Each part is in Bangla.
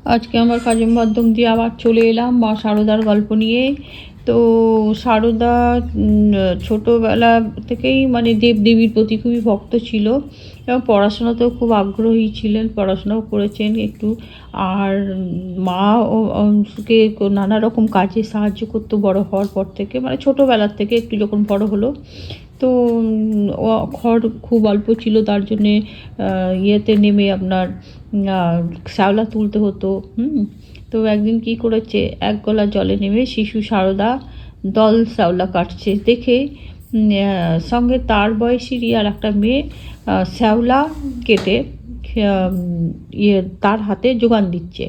আজকে আমার কাজের মাধ্যম দিয়ে আবার চলে এলাম মা সারদার গল্প নিয়ে। তো সারদা ছোটোবেলা থেকেই মানে দেবদেবীর প্রতি খুবই ভক্ত ছিল এবং পড়াশোনাতেও খুব আগ্রহী ছিলেন, পড়াশোনাও করেছেন একটু। আর মা কে নানা রকম কাজে সাহায্য করতো বড় হওয়ার পর থেকে, মানে ছোটোবেলার থেকে একটু যখন বড় হলো। তো খড় খুব অল্প ছিল, তার জন্যে ইয়েতে নেমে আপনার শ্যাওলা তুলতে হতো। তো একদিন কি করেছে, এক গলা জলে নেমে শিশু সারদা দল শ্যাওলা কাটছে দেখে সঙ্গে তার বয়সীরই আর একটা মেয়ে শ্যাওলা কেটে তার হাতে যোগান দিচ্ছে,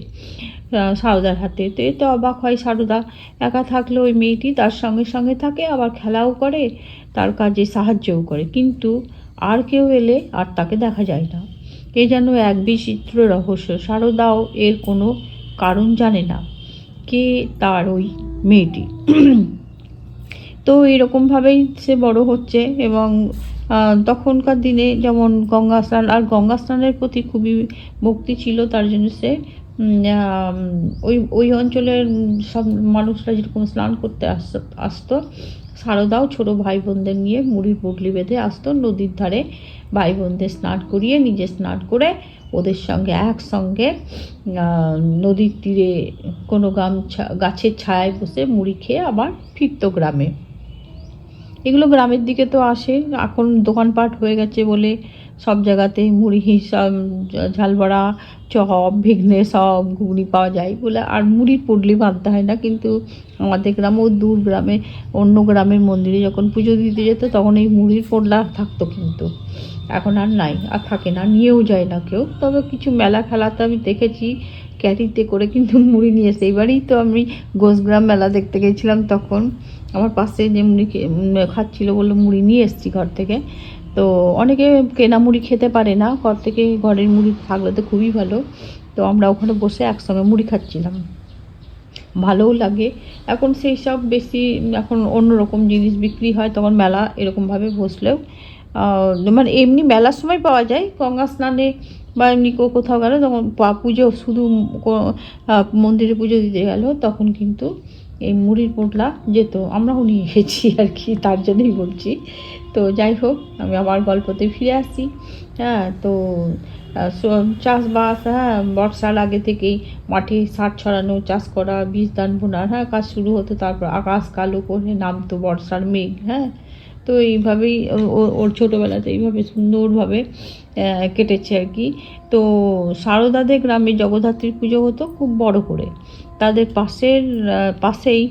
সারদার হাতে। তো এতে অবাক হয় সারদা। একা থাকলে ওই মেয়েটি তার সঙ্গে সঙ্গে থাকে, আবার খেলাও করে, তার কাজে সাহায্যও করে, কিন্তু আর কেউ এলে আর তাকে দেখা যায় না। এ যেন এক বিচিত্র রহস্য। সারদাও এর কোনো কারণ জানে না, কে তার ওই মেয়েটি। তো এরকমভাবেই সে বড় হচ্ছে এবং তখনকার দিনে যেমন গঙ্গা স্নান, আর গঙ্গা স্নানের প্রতি খুবই ভক্তি ছিল, তার জন্য সে ওই ওই অঞ্চলের সব মানুষরা যেরকম স্নান করতে আসতো, সারদাও ছোটো ভাই বোনদের নিয়ে মুড়ির পুটলি বেঁধে আসতো নদীর ধারে, ভাই বোনদের স্নান করিয়ে নিজে স্নান করে ওদের সঙ্গে একসঙ্গে নদীর তীরে কোনো গাছের ছায়ায় বসে মুড়ি খেয়ে আবার ফিরত গ্রামে। এগুলো গ্রামের দিকে তো আসে, এখন দোকানপাট হয়ে গেছে বলে সব জায়গাতেই মুড়ি, সব ঝালবড়া, চপ, ভিগনে, সব ঘুগনি পাওয়া যায় বলে আর মুড়ির পুডলি বাঁধতে হয় না। কিন্তু আমাদের গ্রামেও দূর গ্রামে অন্য গ্রামের মন্দিরে যখন পুজো দিতে যেত তখন এই মুড়ির পোডলা থাকতো, কিন্তু এখন আর নাই, আর থাকে না, নিয়েও যায় না কেউ। তবে কিছু মেলা খেলাতে আমি দেখেছি ক্যারিতে করে কিন্তু মুড়ি নিয়ে এসে। এইবারেই তো আমি ঘোষগ্রাম মেলা দেখতে গেছিলাম, তখন আমার পাশে যে মুড়ি খাচ্ছিল বললো মুড়ি নিয়ে এসেছি ঘর থেকে। তো অনেকে কেনা মুড়ি খেতে পারে না, ঘর থেকে ঘরের মুড়ি থাকলে তো খুবই ভালো। তো আমরা ওখানে বসে একসঙ্গে মুড়ি খাচ্ছিলাম, ভালোও লাগে। এখন সেই সব বেশি, এখন অন্যরকম জিনিস বিক্রি হয়, তখন মেলা এরকমভাবে বসলেও মানে এমনি মেলার সময় পাওয়া যায়, গঙ্গা স্নানে বা এমনি কোথাও গেলে তখন পুজো শুধু মন্দিরে পুজো দিতে গেল তখন কিন্তু এই মুড়ির পোটলা যেত, আমরাও নিয়ে গেছি আর কি, তার জন্যই বলছি। তো যাই হোক, আমি আবার গল্পতে ফিরে আসি। হ্যাঁ, তো চাষবাস, হ্যাঁ, বর্ষার আগে থেকেই মাঠে সার ছড়ানো, চাষ করা, বীজ দান বোনার, হ্যাঁ, কাজ শুরু হতো। তারপর আকাশ কালো করে নামতো বর্ষার মেঘ। হ্যাঁ, তো এইভাবেই ওর ছোটোবেলাতে এইভাবে সুন্দরভাবে কেটেছে আর কি। তো সারদাদের গ্রামে জগদ্ধাত্রীর পুজো হতো খুব বড় করে। তাদের পাশেই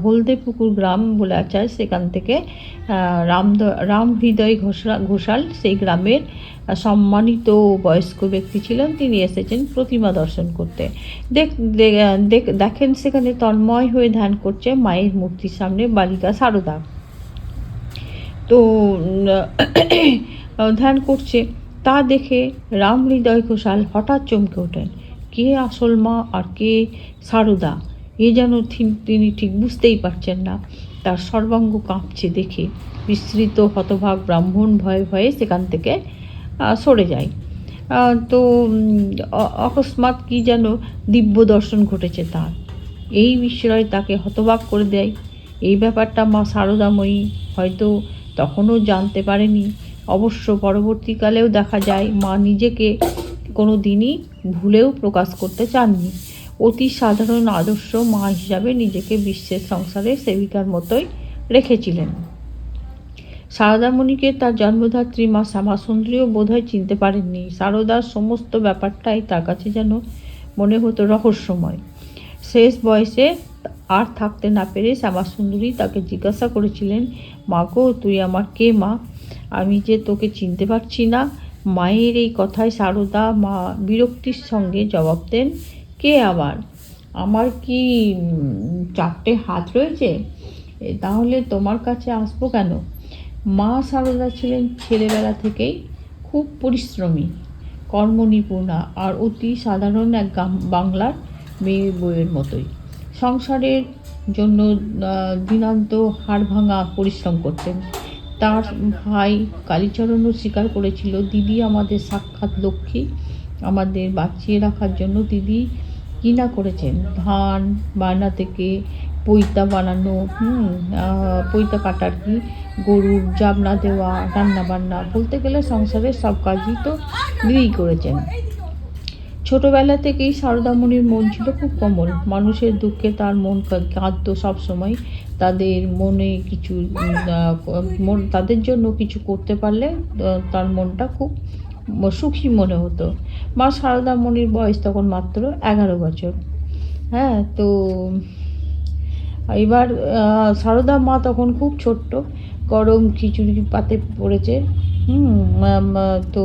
হলদে পুকুর গ্রাম বলে আছে, সেখান থেকে রাম হৃদয় ঘোষাল সেই গ্রামের সম্মানিত বয়স্ক ব্যক্তি ছিলেন। তিনি এসেছেন প্রতিমা দর্শন করতে। দেখেন সেখানে তন্ময় হয়ে ধ্যান করছে মায়ের মূর্তির সামনে বালিকা সারদা। তো ধ্যান করছে, তা দেখে রাম হৃদয় ঘোষাল হঠাৎ চমকে ওঠেন। কে আসল মা আর কে সারদা, এ যেন তিনি ঠিক বুঝতেই পারছেন না। তার সর্বাঙ্গ কাঁপছে দেখে বিস্মৃত হতভাগ ব্রাহ্মণ ভয়ে ভয়ে সেখান থেকে সরে যায়। তো অকস্মাৎ কি যেন দিব্য দর্শন ঘটেছে তার, এই বিস্ময় তাকে হতবাক করে দেয়। এই ব্যাপারটা মা সারদাময়ী হয়তো তখনও জানতে পারেনি। অবশ্য পরবর্তীকালেও দেখা যায় মা নিজেকে কোনো দিনই ভুলেও প্রকাশ করতে চাননি। অতি সাধারণ আদর্শ মা হিসাবে নিজেকে বিশ্বের সংসারে সেবিকার মতোই রেখেছিলেন। সারদামণিকে তার জন্মদাত্রী মা শ্যামাসুন্দরীও বোধহয় চিনতে পারেননি। সারদার সমস্ত ব্যাপারটাই তার কাছে যেন মনে হতো রহস্যময়। শেষ বয়সে আর থাকতে না পেরে শ্যামাসুন্দরী তাকে জিজ্ঞাসা করেছিলেন, মা গো, তুই আমার কে মা? আমি যে তোকে চিনতে পারছি না। মায়ের এই কথায় সারদা মা বিরক্তির সঙ্গে জবাব দেন, কে আবার? আমার কি 4টে হাত রয়েছে? তাহলে তোমার কাছে আসবো কেন? মা সারদা ছিলেন ছেলেবেলা থেকেই খুব পরিশ্রমী, কর্মনিপুণা আর অতি সাধারণ এক বাংলার মেয়ে বউয়ের মতোই। সংসারের জন্য দিনান্ত হাড়ভাঙা পরিশ্রম করতেন। তার ভাই কালীচরণও স্বীকার করেছিল, দিদি আমাদের সাক্ষাৎ লক্ষ্মী, আমাদের বাঁচিয়ে রাখার জন্য দিদি কী না করেছেন, ধান বায়না থেকে পৈতা বানানো, পৈতা কাটা আর কি, গরুর জাবনা দেওয়া, রান্না বান্না, বলতে গেলে সংসারের সব কাজই তো দিদিই করেছেন। ছোটবেলা থেকেই সারদামণির মন ছিল খুব কোমল, মানুষের দুঃখে তার মন কাঁদত সবসময়। তাদের মনে কিছু তাদের জন্য কিছু করতে পারলে তার মনটা খুব সুখী মনে হতো। মা সারদামণির বয়স তখন মাত্র 11 বছর। হ্যাঁ, তো এবার সারদা মা তখন খুব ছোট্ট, গরম খিচুড়ি পাতে পড়েছে। তো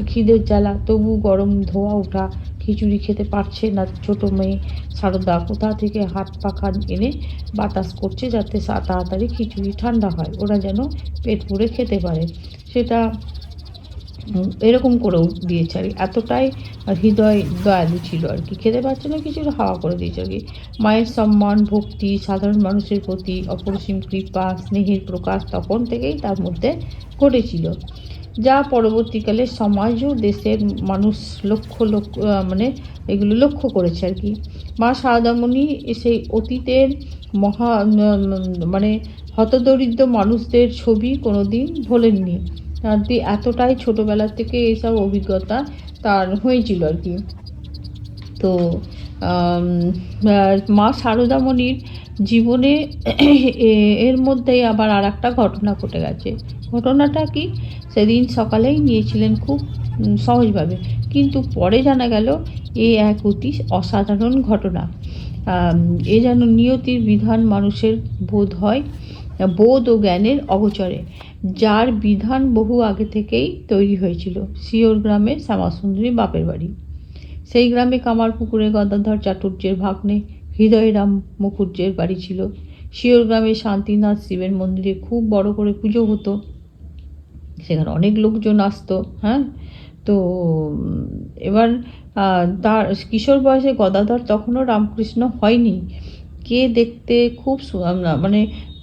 খিদের জ্বালা, তবু গরম ধোয়া ওঠা খিচুড়ি খেতে পারছে না ছোট মেয়ে সারদা। কোথা থেকে হাত পাখা এনে বাতাস করছে যাতে তাড়াতাড়ি খিচুড়ি ঠান্ডা হয়, ওরা যেন পেট পুড়ে খেতে পারে। সেটা এরকম করেও দিয়েছে আর কি, এতটাই হৃদয় দয়ালু ছিল আর কি। খেতে পারছে না, কিছু হাওয়া করে দিয়েছে আর কি। মায়ের সম্মান, ভক্তি, সাধারণ মানুষের প্রতি অপরিসীম কৃপা, স্নেহের প্রকাশ তখন থেকেই তার মধ্যে ঘটেছিল, যা পরবর্তীকালে সমাজ ও দেশের মানুষ মানে এগুলো লক্ষ্য করেছে আর কি। মা সারদামণি সেই অতীতের মহা মানে হতদরিদ্র মানুষদের ছবি কোনোদিন ভোলেননি। তার এতটাই ছোটোবেলা থেকে এইসব অভিজ্ঞতা তার হয়েছিল আর কি। তো মা সারদামণির জীবনে এর মধ্যেই আবার আর একটা ঘটনা ঘটে গেছে। ঘটনাটা কি, সেদিন সকালেই নিয়েছিলেন খুব সহজভাবে, কিন্তু পরে জানা গেল এ এক অতি অসাধারণ ঘটনা। এ যেন নিয়তির বিধান মানুষের বোধ ও জ্ঞানের অগোচরে, যার বিধান বহু আগে থেকেই তৈরি হয়েছিল। শিওর গ্রামে শ্যামাসুন্দরী বাপের বাড়ি। সেই গ্রামে কামারপুকুরে গদাধর চাটুর্যের ভাগ্নে হৃদয়রাম মুখুজ্জের বাড়ি ছিল। শিওর গ্রামে শান্তিনাথ শিবের মন্দিরে খুব বড় করে পুজো হতো, সেখানে অনেক লোকজন আসতো। হ্যাঁ, তো এবার তার কিশোর বয়সে গদাধর তখনও রামকৃষ্ণ হয়নি। কে দেখতে খুব মানে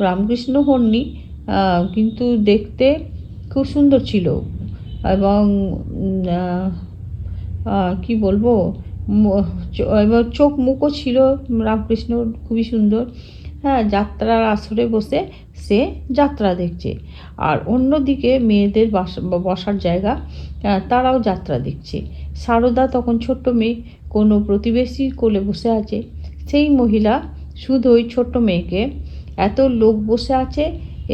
রামকৃষ্ণ হননি, কিন্তু দেখতে খুব সুন্দর ছিল, এবং কি বলবো, এবার চোখ মুখও ছিল রামকৃষ্ণ খুবই সুন্দর। হ্যাঁ, যাত্রার আসরে বসে সে যাত্রা দেখছে, আর অন্যদিকে মেয়েদের বসার জায়গা, তারাও যাত্রা দেখছে। সারদা তখন ছোট্ট মেয়ে, কোনো প্রতিবেশীর কোলে বসে আছে। সেই মহিলা শুধু ওই ছোট্ট মেয়েকে, এত লোক বসে আছে,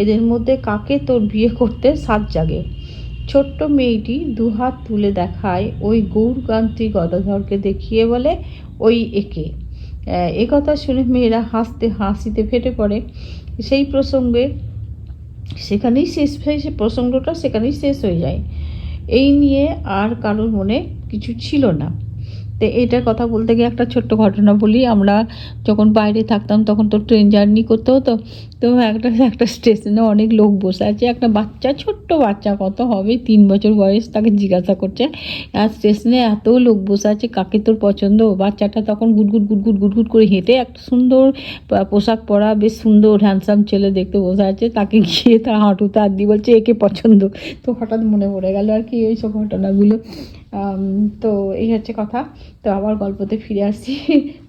এদের মধ্যে কাকে তোর বিয়ে করতে সাধ জাগে। ছোট্ট মেয়েটি দুহাত তুলে দেখায় ওই গৌরকান্তি গদাধরকে, দেখিয়ে বলে, ওই একে। একথা শুনে মেয়েরা হাসিতে ফেটে পড়ে। সেই প্রসঙ্গে প্রসঙ্গটা সেখানেই শেষ হয়ে যায়। এই নিয়ে আর কারোর মনে কিছু ছিল না। তো এটার কথা বলতে গিয়ে একটা ছোট্ট ঘটনা বলি। আমরা যখন বাইরে থাকতাম তখন তো ট্রেন জার্নি করতে হতো। তো একটা স্টেশনে অনেক লোক বসে আছে, একটা বাচ্চা, ছোট্ট বাচ্চা, কত হবে 3 বছর বয়স, তাকে জিজ্ঞাসা করছে, আর স্টেশনে এত লোক বসে আছে, কাকে তোর পছন্দ? বাচ্চাটা তখন গুটগুট করে হেঁটে একটা সুন্দর পোশাক পরা, বেশ সুন্দর হ্যান্ডসাম ছেলে দেখতে বসে আছে, তাকে গিয়ে তার হাঁটুতে হাত দিয়ে বলছে, একে পছন্দ। তো হঠাৎ মনে পড়ে গেল আর কি এইসব ঘটনাগুলো। তো এই হচ্ছে কথা। তো আবার গল্পতে ফিরে আসছি।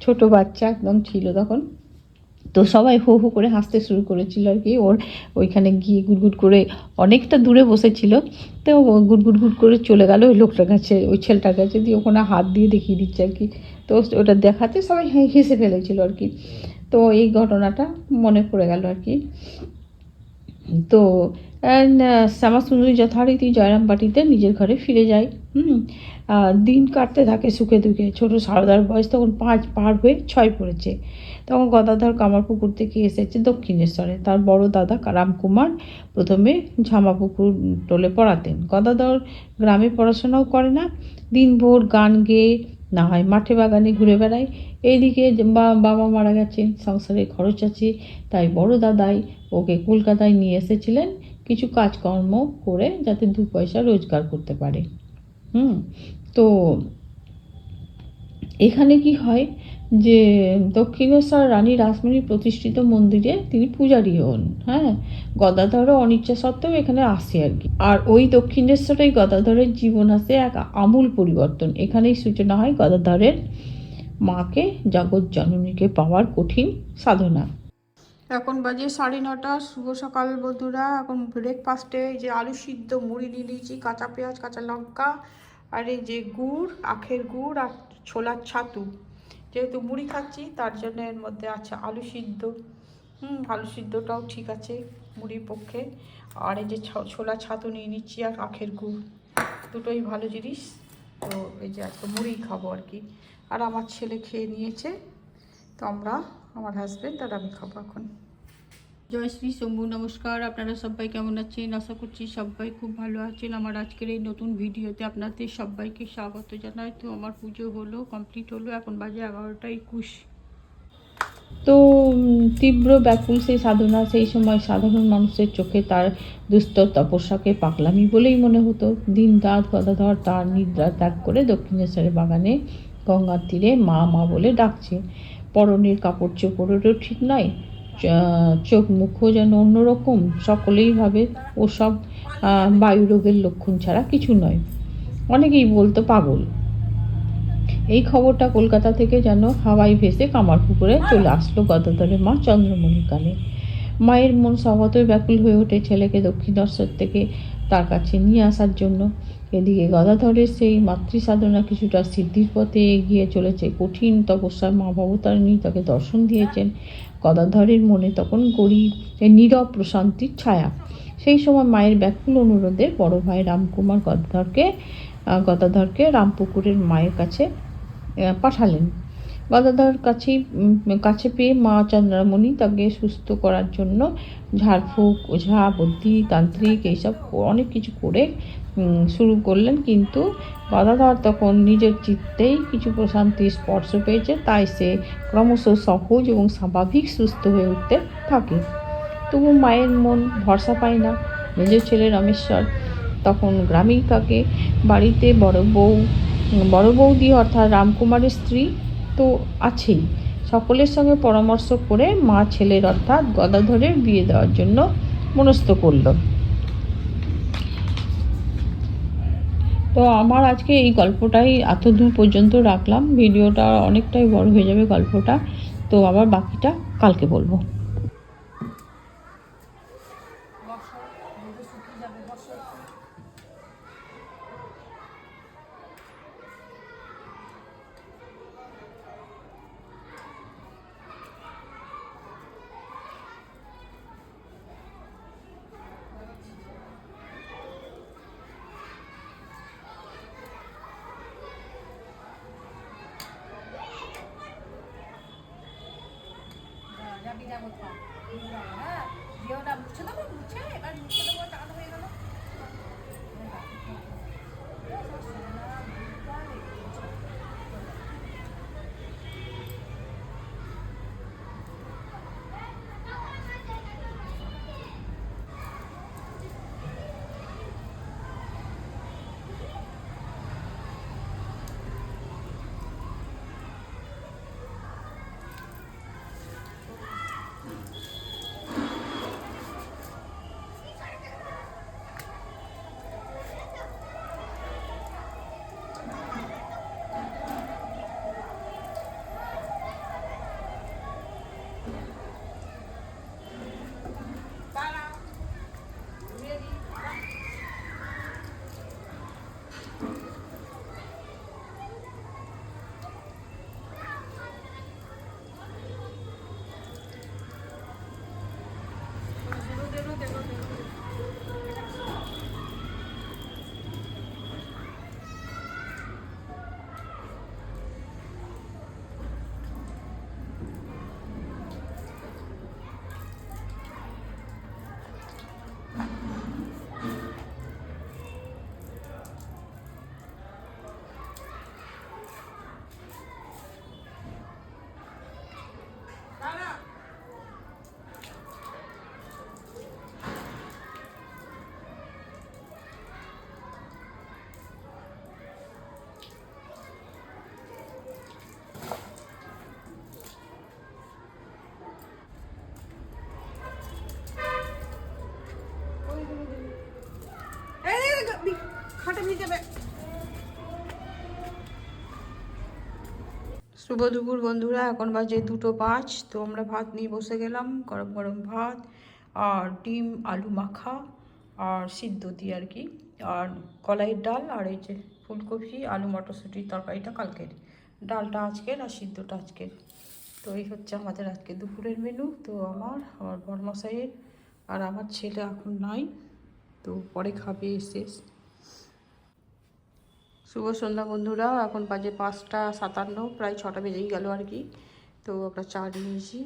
ছোট বাচ্চা একদম ছিল তখন, তো সবাই হো হো করে হাসতে শুরু করেছিল আর কি। ওর ওইখানে গিয়ে গুটগুট করে অনেকটা দূরে বসেছিল, তো গুটগুট করে চলে গেল ওই লোকটার কাছে, ওই ছেলেটার কাছে, দিয়ে ওখানে হাত দিয়ে দেখিয়ে দিচ্ছে আর কি। তো ওটা দেখাতে সবাই হেসে ফেলেছিল আর কি। তো এই ঘটনাটা মনে পড়ে গেল আর কি। তো শ্যামাসুন্দরী যথারীতি জয়রামবাটিতে নিজের ঘরে ফিরে যায়। দিন কাটতে থাকে সুখে দুঃখে। ছোটো সারদার বয়স তখন 5 পার হয়ে 6 পড়েছে। তখন গদাধর কামারপুকুর থেকে এসেছে দক্ষিণেশ্বরে। তার বড় দাদা রামকুমার প্রথমে ঝামাপুকুর টোলে পড়াতেন। গদাধর গ্রামে পড়াশোনাও করে না, দিনভর গান গেয়ে না হয় মাঠে বাগানে ঘুরে বেড়ায়। এইদিকে বাবা মারা গেছেন, সংসারে খরচ আছে, তাই বড় দাদাই ওকে কলকাতায় নিয়ে এসেছিলেন কিছু কাজকর্ম করে, যাতে 2 পয়সা রোজগার করতে পারে। তো এখানে কি হয় যে দক্ষিণেশ্বর রানী রাসমণির প্রতিষ্ঠিত মন্দিরে তিনি পূজারী হন। হ্যাঁ, গদাধরও অনিচ্ছা সত্ত্বেও এখানে আসে আর কি। আর ওই দক্ষিণেশ্বরেই গদাধরের জীবন আসে এক আমূল পরিবর্তন। এখানেই সূচনা হয় গদাধরের মাকে জগৎ জননীকে পাওয়ার কঠিন সাধনা। এখন বাজে 9:30। শুভ সকাল বন্ধুরা। এখন ব্রেকফাস্টে এই যে আলু সিদ্ধ, মুড়ি নিয়ে নিয়েছি, কাঁচা পেঁয়াজ, কাঁচা লঙ্কা, আর এই যে গুড়, আখের গুড় আর ছোলার ছাতু। যেহেতু মুড়ি খাচ্ছি তার জন্য এর মধ্যে আছে আলু সিদ্ধ। আলু সিদ্ধটাও ঠিক আছে মুড়ির পক্ষে। আর এই যে ছোলা ছাতু নিয়ে নিচ্ছি আর আখের গুড়, দুটোই ভালো জিনিস। তো এই যে আজকে মুড়ি খাবো আর কি। আর আমার ছেলে খেয়ে নিয়েছে, তো আমার হাজব্যান্ড আর আমি খাবো এখন। জয় শ্রী শম্ভু, নমস্কার। আপনারা সবাই কেমন আছেন? আশা করছি সবাই খুব ভালো আছেন। আমার আজকের এই নতুন ভিডিওতে আপনাদের সবাইকে স্বাগত জানাই। তো আমার পুজো হলো, কমপ্লিট হলো, এখন বাজে 11:21। তো তীব্র ব্যাকুল সেই সাধনা, সেই সময় সাধারণ মানুষের চোখে তার দুস্তর তপস্যাকে পাগলামি বলেই মনে হতো। দিন রাত গদাধর তার নিদ্রা ত্যাগ করে দক্ষিণেশ্বরের বাগানে গঙ্গার তীরে মা মা বলে ডাকছে। পরনের কাপড় চোপড়েরও ঠিক নয়, চোখ মুখও যেন অন্যরকম। সকলেই ভাবে ওসব বায়ুরোগের লক্ষণ ছাড়া কিছু নয়। অনেকেই বলতো পাগল। এই খবরটা কলকাতা থেকে যেন হাওয়ায় ভেসে কামারপুকুরে চলে আসলো গদাধরের মা চন্দ্রমণির কানে। মায়ের মন স্বভাবতই ব্যাকুল হয়ে ওঠে ছেলেকে দক্ষিণেশ্বর থেকে তার কাছে নিয়ে আসার জন্য। এদিকে গদাধরের সেই মাতৃসাধনা কিছুটা সিদ্ধির পথে এগিয়ে চলেছে। কঠিন তপস্যায় মা ভবতারিণী তাকে দর্শন দিয়েছেন। গদাধরের মনে তখন নীরব প্রশান্তির ছায়া। সেই সময় মায়ের ব্যাকুল অনুরোধে বড় ভাই রামকুমার গদাধরকে রামপুকুরের মায়ের কাছে পাঠালেন। গদাধর কাছে পেয়ে মা চন্দ্রমণি তাকে সুস্থ করার জন্য ঝাড়ফুঁক, ওঝা, বুদ্ধি, তান্ত্রিক এইসব অনেক কিছু করে শুরু করলেন। কিন্তু গদাধর তখন নিজের চিত্তেই কিছু প্রশান্তির স্পর্শ পেয়েছে, তাই সে ক্রমশ সহজ এবং স্বাভাবিক সুস্থ হয়ে উঠতে থাকে। তবু মায়ের মন ভরসা পায় না। মেজ ছেলে রমেশ্বর তখন গ্রামেই থাকে। বাড়িতে বড় বৌদি অর্থাৎ রামকুমারের স্ত্রী তো আছেই। সকলের সঙ্গে পরামর্শ করে মা ছেলের অর্থাৎ গদাধরের বিয়ে দেওয়ার জন্য মনস্থ করল। তো আমার আজকে এই গল্পটাই এতদূর পর্যন্ত রাখলাম। ভিডিওটা অনেকটাই বড় হয়ে যাবে গল্পটা, তো আবার বাকিটা কালকে বলবো। শুভ দুপুর বন্ধুরা, এখন বাজে 2:05। তো আমরা ভাত নিয়ে বসে গেলাম, গরম গরম ভাত আর ডিম আলু মাখা আর সিদ্ধ দিয়ে আর কি, আর কলাইয়ের ডাল, আর এই যে ফুলকপি আলু মটরশুঁটির তরকারিটা কালকের, ডালটা আজকের আর সিদ্ধটা আজকের। তো এই হচ্ছে আমাদের আজকে দুপুরের মেনু। তো আমার বড়মশাইয়ের আর আমার ছেলে এখন নাই, তো পরে খাবে এসে। শুভ সন্ধ্যা বন্ধুরা, এখন বাজে 5:57, প্রায় 6টা বেজেই গেল আর কি। তো আমরা চা নিয়েছি।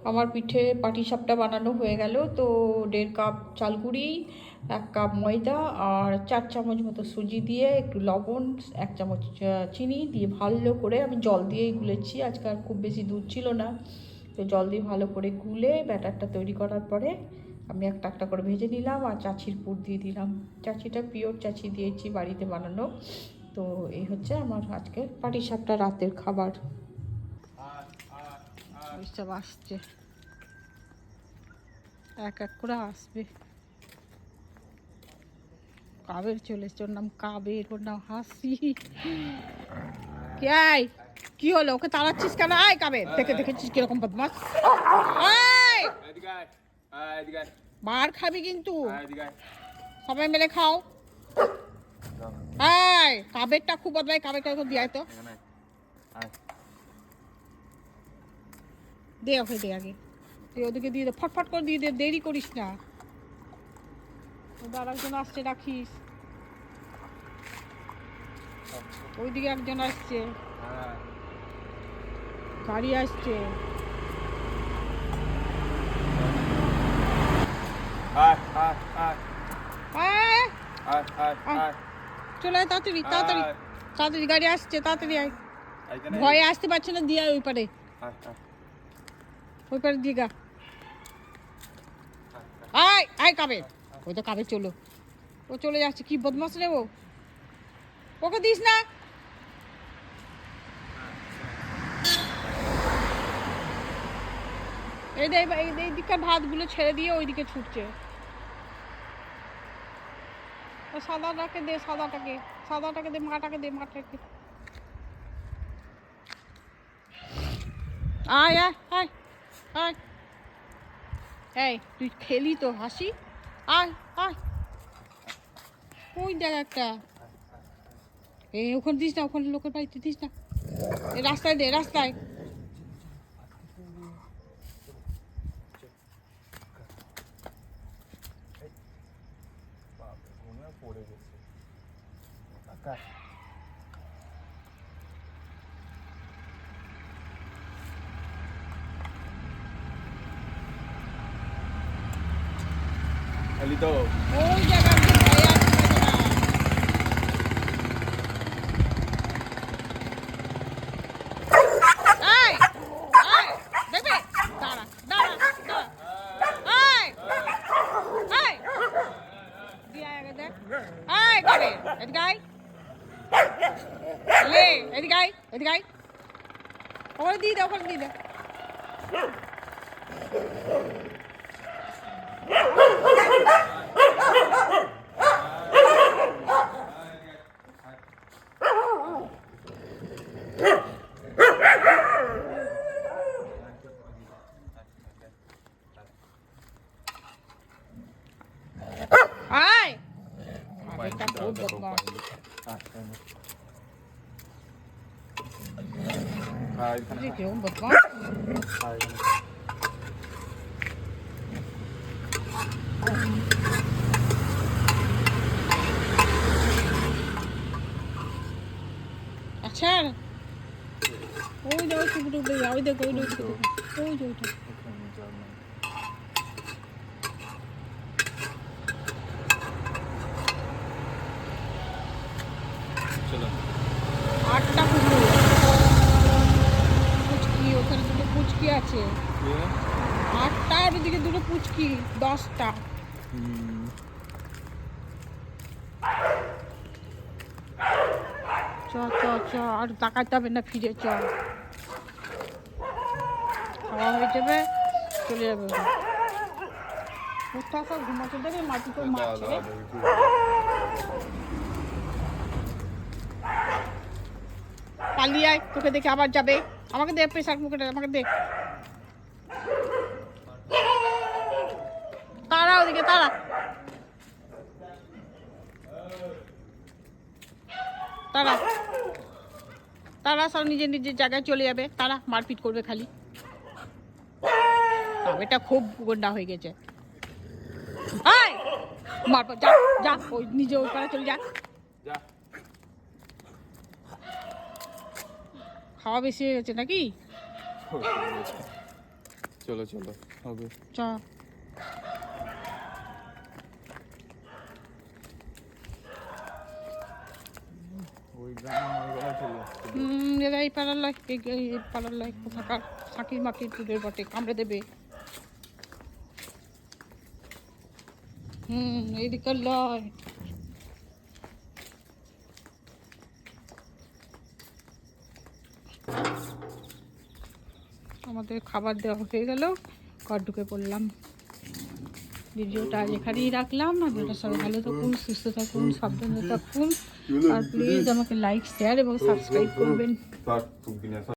আমার পিঠে পাটিসাপটা বানানো হয়ে গেল। তো 1.5 কাপ চালগুড়ি, 1 কাপ ময়দা আর 4 চামচ মতো সুজি দিয়ে, একটু লবণ, 1 চামচ চিনি দিয়ে ভালো করে আমি জল দিয়েই গুলেছি। আজকে আর খুব বেশি দুধ ছিল না, তো জল দিয়ে ভালো করে গুলে ব্যাটারটা তৈরি করার পরে আমি একটা একটা করে ভেজে নিলাম আর চাচির পুর দিয়ে দিলাম। চাচিটা পিওর চাচি দিয়েছি, বাড়িতে বানানো। তো এই হচ্ছে আমার আজকে পাটিসাপটা রাতের খাবার। ওইসব আসছে, এক এক করে আসবে। কাবের চলে এসছে, ওর নাম কাবের, ওর নাম হাসি। কি হলো, ওকে তাড়াচ্ছিস কেন? আয় কাবের, দেখেছিস কিরকম বদমাস। মার খাবি কিন্তু, সবাই মিলে খাও। আয়, কাবেরটা খুব বদমাই, কাবেরটা দিয়ে তো দে, ওকে দে আগে, তুই ওদিকে দিয়ে দে, ফটফট করে দিয়ে দে, দেরি করিস না। আর একজন আসছে, রাখিস। ওইদিকে একজন আসছে, গাড়ি আসছে। চলে আয় তাড়াতাড়ি, তাড়াতাড়ি তাড়াতাড়ি, গাড়ি আসছে, তাড়াতাড়ি আয়। ভয়ে আসতে পারছে না, দিয়ে আয় ওই পারে, ওই পারে দিয়ে গা। আয় আয় কাবের, ওই তো কাবের চলো, ও চলে যাচ্ছে। কি বদমাস রে ও, ওকে দিস না। এই দিককার ভাতগুলো ছেড়ে দিয়ে ওইদিকে ছুটছে। সাদাটাকে দে, সাদাটাকে দে, মাটাকে দে, মাটাকে। আয় আয় আয় আয়, এই তুই খেলি তো হাসি, আয় আয়। ওই দেখ একটা, ওখানে দিস না, ওখানে লোকের বাড়িতে দিস না, এই রাস্তায় দে, রাস্তায়। পড়ে গেছে খালি তো ওই জায়গায় ভয়ে আসছে না। এই, এই, দেখবি? দাঁড়া, দাঁড়া, দাঁড়া। এই, এই, দিয়ে আয় আগে দেখ। এই, কবে? এদিকে আয়। লে, এদিকে আয়, এদিকে আয়। ওখানে দিয়ে দে, ওখানে দিয়ে দে। আয়, এটা খুব বদমাশ। ये क्यों बदमाश? अच्छा ওই যাও টুকু টুকু ওই দেখো ওই দেখো ওই যাও চলো 8টা কুকুর পুচকি, ওখানে দুটো পুচকি আছে। 8টা আর ওদিকে দুটো পুচকি, 10টা। চ চ চ আর তাকাতে হবে না, ফিরে চ, খাওয়া হয়ে যাবে, চলে যাবে। কোথাও সব ঘুমাতে দেবে, মাটি তো মারছে রে। পালিয়ে আয়, তোকে দেখে আবার যাবে। আমাকে দে প্রেশার কুকারটা, আমাকে দে। তারা ওদিকে, তারা তারা তারা সব নিজের নিজের জায়গায় চলে যাবে। তারা মারপিট করবে খালি। এটা খুব গন্ডা হয়ে গেছে। মারপর যা যা, ওই নিজে ওই পাড়া চলে যা। খাওয়া বেশি হয়ে গেছে নাকি? চলো চলো হবে চ ওই গ্রামে চলে আসছে এরা এই পাড়ার লাই, এই পাড়ার লাই কোথাকার সাকির মাকির টুডের বটে, কামড়ে দেবে। এইদিকে লয়। আমাদের খাবার দেওয়া হয়ে গেল, ঘর ঢুকে পড়লাম। ভিডিওটা আজ এখানেই রাখলাম। আপনারা সবাই ভালো থাকুন, সুস্থ থাকুন, সাবধানে থাকুন। আর প্লিজ আমাকে লাইক, শেয়ার এবং সাবস্ক্রাইব করবেন।